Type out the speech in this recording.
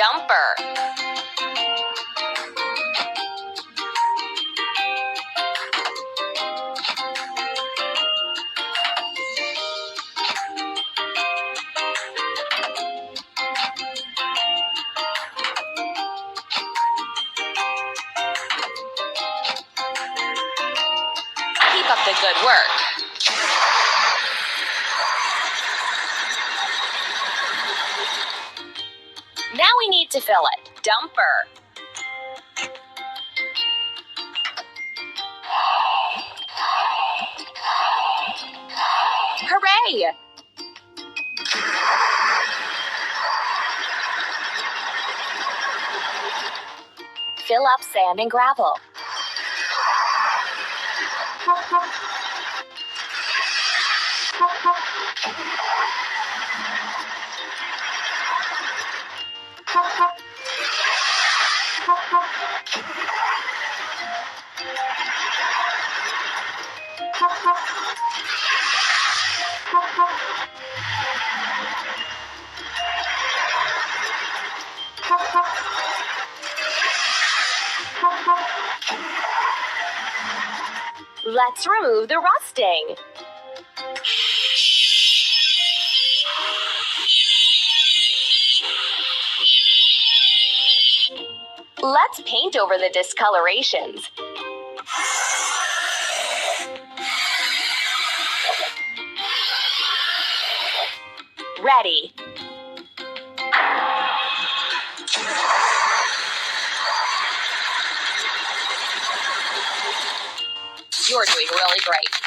dumper. Keep up the good work. Now we need to fill it. Dumper. Hooray! Fill up sand and gravel. Let's remove the rusting. Let's paint over the discolorations. Ready. You're doing really great.